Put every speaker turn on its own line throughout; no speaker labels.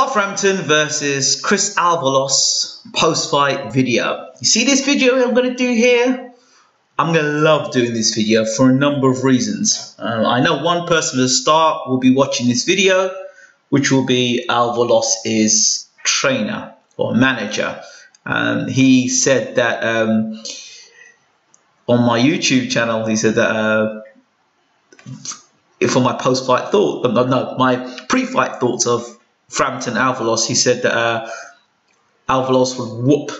Frampton versus Chris Avalos post-fight video. You see this video I'm going to do here? I'm going to love doing this video for a number of reasons. I know one person at the start will be watching this video, which will be Avalos' trainer or manager. He said that on my YouTube channel, he said that for my post-fight thought, no, my pre-fight thoughts of Frampton Avalos, he said that Avalos would whoop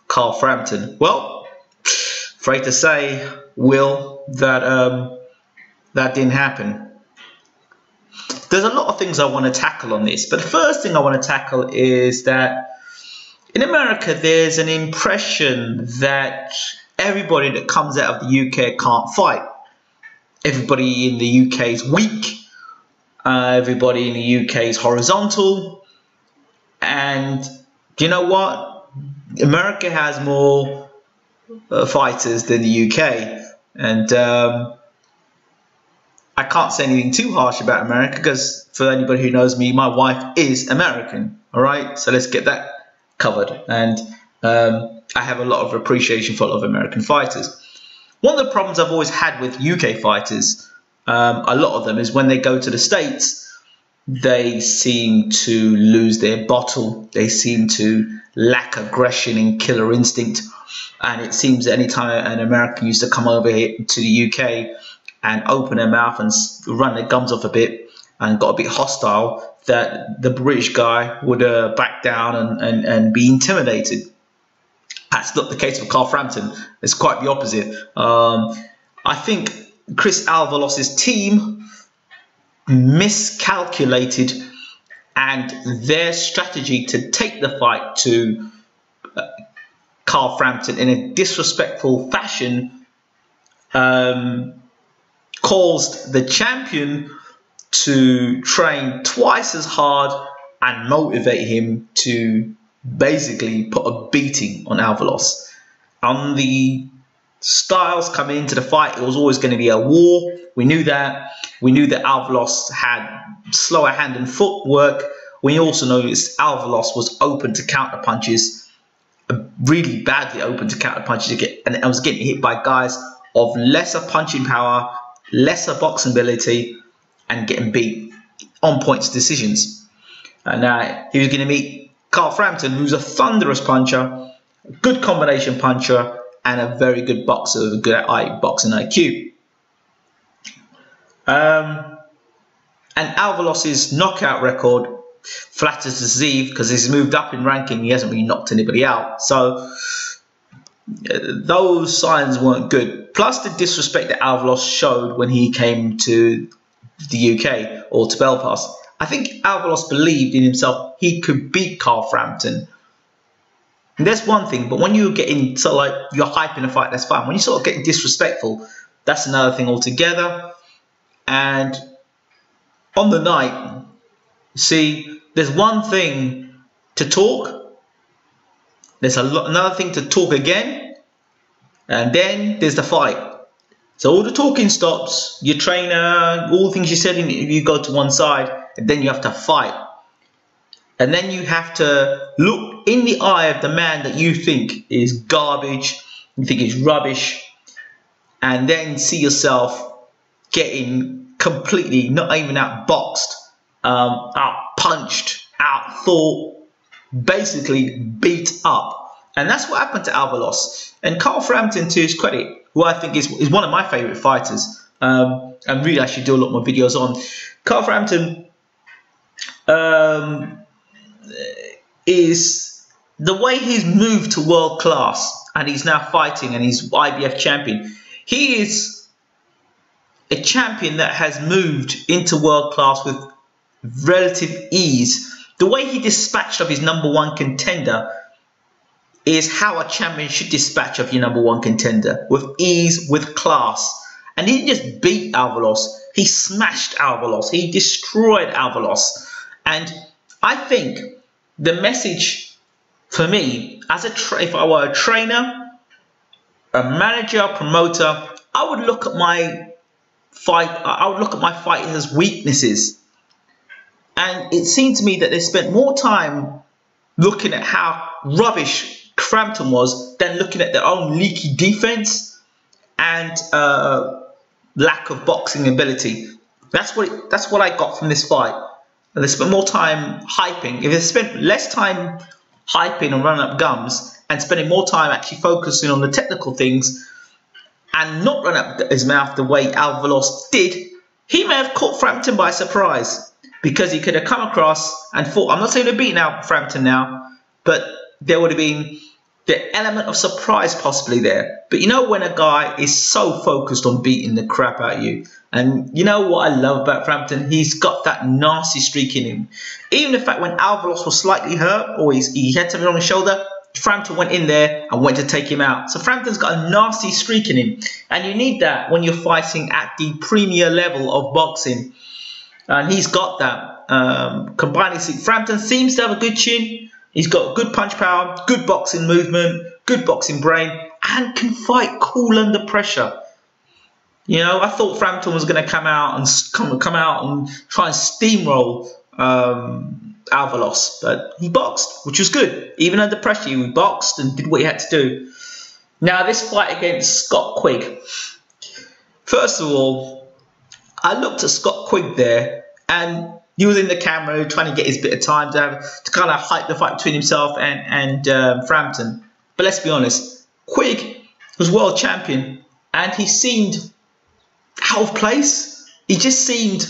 Carl Frampton. Well, afraid to say, Will, that that didn't happen. There's a lot of things I want to tackle on this, but the first thing I want to tackle is that in America there's an impression that everybody that comes out of the UK can't fight. Everybody in the UK is weak. Everybody in the UK is horizontal. And do you know what? America has more fighters than the UK. And I can't say anything too harsh about America because for anybody who knows me, my wife is American. All right, so let's get that covered. And I have a lot of appreciation for a lot of American fighters. One of the problems I've always had with UK fighters, a lot of them, is when they go to the States, they seem to lose their bottle. They seem to lack aggression and killer instinct. And it seems that anytime an American used to come over here to the UK and open their mouth and run their gums off a bit and got a bit hostile, that the British guy would back down and be intimidated. That's not the case with Carl Frampton. It's quite the opposite. I think Chris Avalos' team miscalculated, and their strategy to take the fight to Carl Frampton in a disrespectful fashion caused the champion to train twice as hard and motivate him to basically put a beating on Avalos. On the styles coming into the fight, it was always going to be a war. We knew that. We knew that Avalos had slower hand and footwork. We also noticed Avalos was open to counter punches, really badly open to counter punches, and I was getting hit by guys of lesser punching power, lesser boxing ability, and getting beat on points decisions. And he was going to meet Carl Frampton, who's a thunderous puncher, a good combination puncher, and a very good boxer with a good boxing IQ. And Avalos' knockout record flatters to deceive because he's moved up in ranking. He hasn't really knocked anybody out. So those signs weren't good. Plus the disrespect that Avalos showed when he came to the UK or to Belfast. I think Avalos believed in himself he could beat Carl Frampton. And that's one thing, but when you're getting sort of like you're hyping a fight, that's fine. When you sort of getting disrespectful, that's another thing altogether. And on the night, see, there's one thing to talk, there's another thing to talk again, and then there's the fight. So all the talking stops, your trainer, all the things you said in the interview go to one side, and then you have to fight. And then you have to look in the eye of the man that you think is garbage, you think is rubbish, and then see yourself getting completely, not even outboxed, out-punched, out-thought, basically beat up. And that's what happened to Avalos. And Carl Frampton, to his credit, who I think is one of my favourite fighters, and really I should do a lot more videos on. Carl Frampton is the way he's moved to world class, and he's now fighting and he's IBF champion. He is a champion that has moved into world class with relative ease. The way he dispatched of his #1 contender is how a champion should dispatch of your #1 contender, with ease, with class. And he didn't just beat Avalos, he smashed Avalos, he destroyed Avalos. And I think the message for me, as if I were a trainer, a manager, a promoter, I would look at my fighters' weaknesses. And it seemed to me that they spent more time looking at how rubbish Frampton was than looking at their own leaky defense and lack of boxing ability. That's what I got from this fight. And they spent more time hyping. If they spent less time hyping and running up gums and spending more time actually focusing on the technical things and not run up his mouth the way Avalos did, he may have caught Frampton by surprise, because he could have come across and fought. I'm not saying they're beating out Frampton now, but there would have been the element of surprise possibly there. But you know when a guy is so focused on beating the crap out of you, and you know what I love about Frampton? He's got that nasty streak in him. Even the fact when Avalos was slightly hurt, or he had something on his shoulder, Frampton went in there and went to take him out. So Frampton's got a nasty streak in him, and you need that when you're fighting at the premier level of boxing. And he's got that. Combining, Frampton seems to have a good chin. He's got good punch power, good boxing movement, good boxing brain, and can fight cool under pressure. You know, I thought Frampton was going to come out and try and steamroll Avalos, but he boxed, which was good. Even under pressure, he boxed and did what he had to do. Now, this fight against Scott Quigg. First of all, I looked at Scott Quigg there, and he was in the camera trying to get his bit of time to kind of hype the fight between himself and Frampton. But let's be honest, Quigg was world champion, and he seemed out of place. He just seemed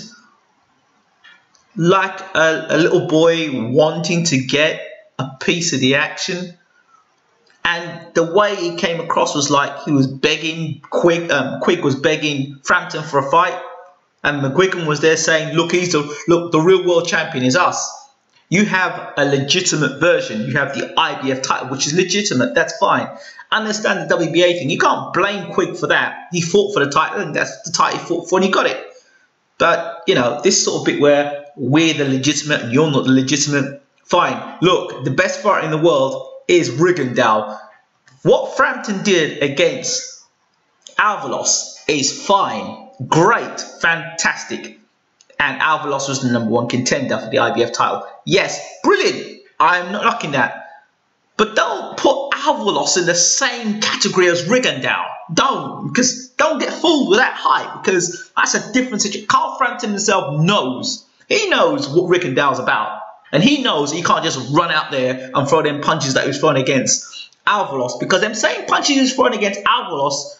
like a little boy wanting to get a piece of the action. And the way he came across was like he was begging Quigg was begging Frampton for a fight. And McGuigan was there saying, look, the real world champion is us. You have a legitimate version. You have the IBF title, which is legitimate. That's fine. Understand the WBA thing. You can't blame Quigg for that. He fought for the title, and that's the title he fought for, and he got it. But, you know, this sort of bit where we're the legitimate and you're not the legitimate, fine. Look, the best fighter in the world is Rigondeaux. What Frampton did against Avalos is fine. Great, fantastic, and Avalos was the #1 contender for the IBF title. Yes, brilliant. I'm not knocking that, but don't put Avalos in the same category as Rigondeaux. Don't get fooled with that hype, because that's a different situation. Carl Frampton himself knows. He knows what Rigondeaux's about, and he knows he can't just run out there and throw them punches that he was throwing against Avalos, because them same punches he was throwing against Avalos,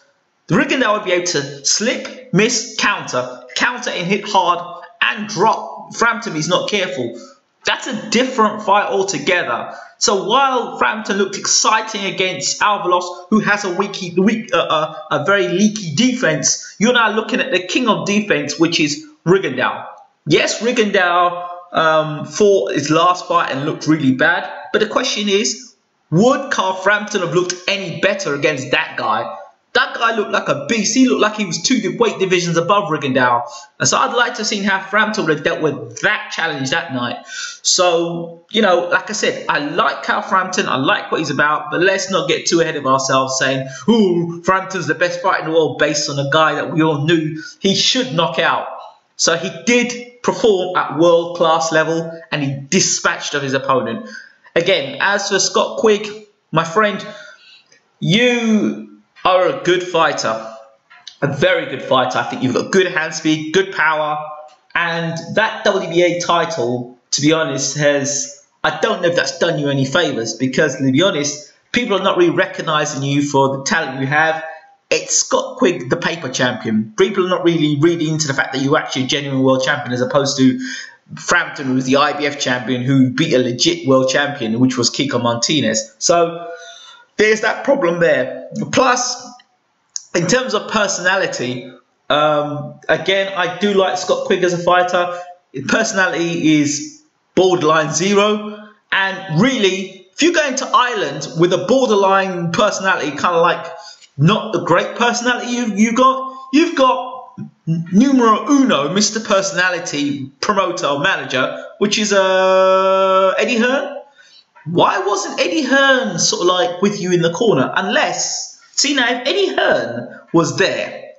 Rigondeaux would be able to slip, miss, counter and hit hard and drop. Frampton is not careful. That's a different fight altogether. So while Frampton looked exciting against Avalos, who has a very leaky defense, you're now looking at the king of defense, which is Rigondeaux. Yes, Rigondeaux fought his last fight and looked really bad, but the question is, would Carl Frampton have looked any better against that guy? That guy looked like a beast. He looked like he was 2 weight divisions above Rigondeaux. And so I'd like to have seen how Frampton would have dealt with that challenge that night. So, you know, like I said, I like Carl Frampton. I like what he's about. But let's not get too ahead of ourselves saying, ooh, Frampton's the best fighter in the world based on a guy that we all knew he should knock out. So he did perform at world-class level, and he dispatched of his opponent. Again, as for Scott Quigg, my friend, you are a good fighter, a very good fighter. I think you've got good hand speed, good power, and that WBA title, to be honest, I don't know if that's done you any favours, because to be honest, people are not really recognising you for the talent you have. It's Scott Quigg, the paper champion. People are not really reading into the fact that you're actually a genuine world champion, as opposed to Frampton, who was the IBF champion, who beat a legit world champion, which was Kiko Martinez. So there's that problem there. Plus, in terms of personality, again, I do like Scott Quigg as a fighter. His personality is borderline 0. And really, if you go into Ireland with a borderline personality, kind of like not the great personality you've got numero uno, Mr. Personality, promoter or manager, which is Eddie Hearn. Why wasn't Eddie Hearn sort of like with you in the corner? Unless, see now, if Eddie Hearn was there,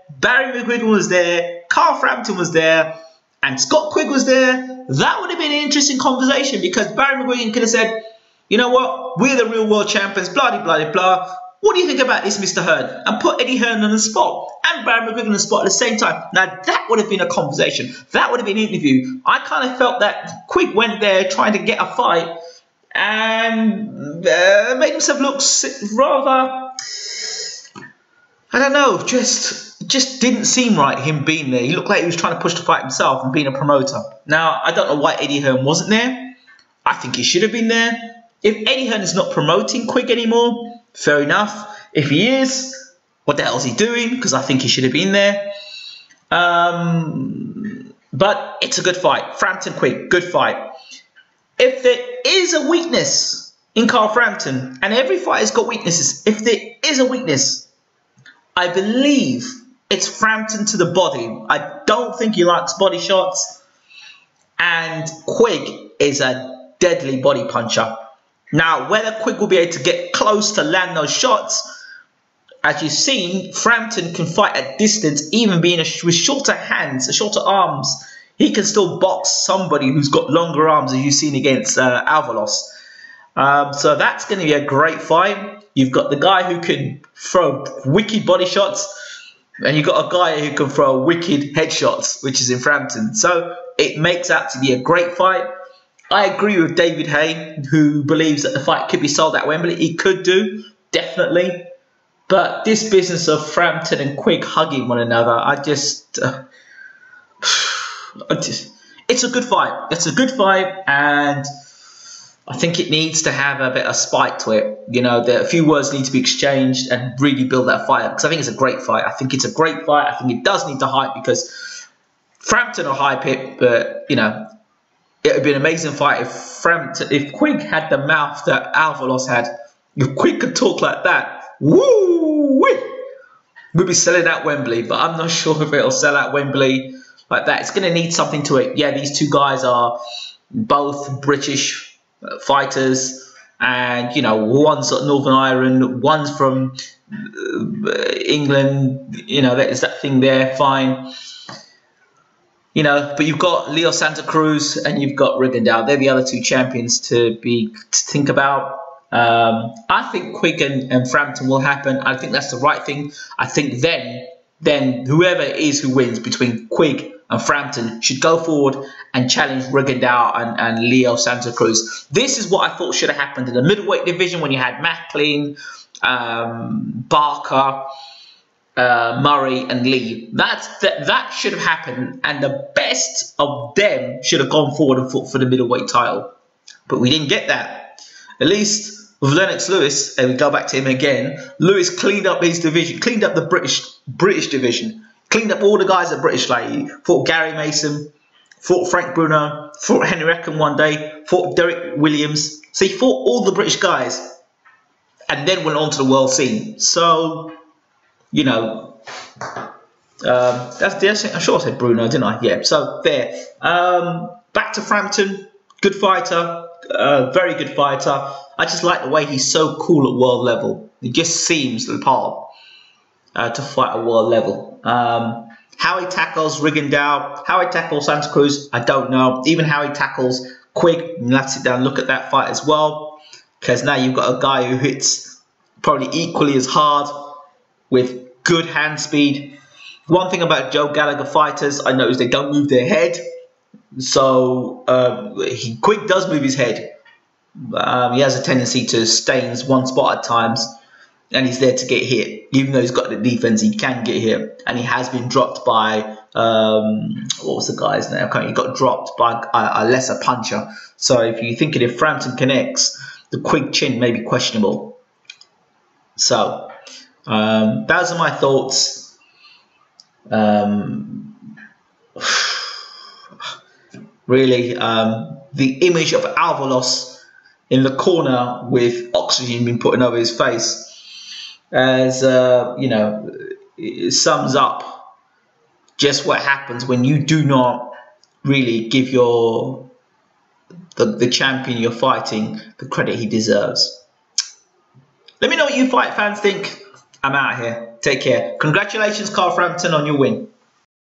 Barry McGuigan was there, Carl Frampton was there, and Scott Quigg was there, that would have been an interesting conversation, because Barry McGuigan could have said, you know what, we're the real world champions, blah, blah, blah, blah. What do you think about this, Mr. Hearn? And put Eddie Hearn on the spot and Barry McGuigan on the spot at the same time. Now, that would have been a conversation. That would have been an interview. I kind of felt that Quigg went there trying to get a fight and made himself look rather, I don't know, just didn't seem right, him being there. He looked like he was trying to push the fight himself and being a promoter. Now, I don't know why Eddie Hearn wasn't there. I think he should have been there. If Eddie Hearn is not promoting Quigg anymore, fair enough. If he is, what the hell is he doing? Because I think he should have been there. But it's a good fight. Frampton Quigg, good fight. If there is a weakness in Carl Frampton, and every fighter's got weaknesses, if there is a weakness, I believe it's Frampton to the body. I don't think he likes body shots. And Quigg is a deadly body puncher. Now, whether Quigg will be able to get close to land those shots, as you've seen, Frampton can fight at distance, even being with shorter hands, shorter arms. He can still box somebody who's got longer arms, as you've seen against Avalos. So that's going to be a great fight. You've got the guy who can throw wicked body shots, and you've got a guy who can throw wicked headshots, which is in Frampton. So it makes out to be a great fight. I agree with David Hay, who believes that the fight could be sold at Wembley. It could do, definitely. But this business of Frampton and Quigg hugging one another, it's a good fight. It's a good fight, and I think it needs to have a bit of spite to it. You know, a few words need to be exchanged and really build that fight up, because I think it's a great fight. I think it's a great fight. I think it does need to hype, because Frampton will hype it, but, you know, it would be an amazing fight if Quigg had the mouth that Avalos had. If Quigg could talk like that, woo-wee, we'd be selling out Wembley. But I'm not sure if it'll sell out Wembley like that. It's going to need something to it. Yeah, these two guys are both British fighters, and, you know, one's at Northern Ireland, one's from England. You know, there's that thing there, fine. You know, but you've got Leo Santa Cruz and you've got Rigondeaux. They're the other two champions to think about. I think Quigg and Frampton will happen. I think that's the right thing. I think then whoever it is who wins between Quigg and Frampton should go forward and challenge Rigondeaux and Leo Santa Cruz. This is what I thought should have happened in the middleweight division, when you had McLean, Barker, Murray and Lee. That should have happened, and the best of them should have gone forward and fought for the middleweight title. But we didn't get that. At least with Lennox Lewis, and we go back to him again, Lewis cleaned up his division, cleaned up the British division, cleaned up all the guys at British. Like, he fought Gary Mason, fought Frank Bruno, fought Henry Eckham one day, fought Derek Williams. So he fought all the British guys, and then went on to the world scene. So, you know, I'm sure I said Bruno, didn't I? Yeah. So there. Back to Frampton. Good fighter. Very good fighter. I just like the way he's so cool at world level. He just seems the part to fight at world level. How he tackles Rigondeaux, how he tackles Santa Cruz, I don't know. Even how he tackles Quigg, let's sit down and look at that fight as well. Because now you've got a guy who hits probably equally as hard with good hand speed. One thing about Joe Gallagher fighters I noticed, they don't move their head. So Quigg does move his head. He has a tendency to stay in one spot at times, and he's there to get hit. Even though he's got the defense, he can get hit, and he has been dropped by what was the guy's name? He got dropped by a lesser puncher. So if you're thinking if Frampton connects, the Quigg chin may be questionable. So those are my thoughts. Really, the image of Avalos in the corner with oxygen being put over his face, as you know, it sums up just what happens when you do not really give the champion you're fighting the credit he deserves. Let me know what you fight fans think. I'm out here. Take care. Congratulations, Carl Frampton, on your win.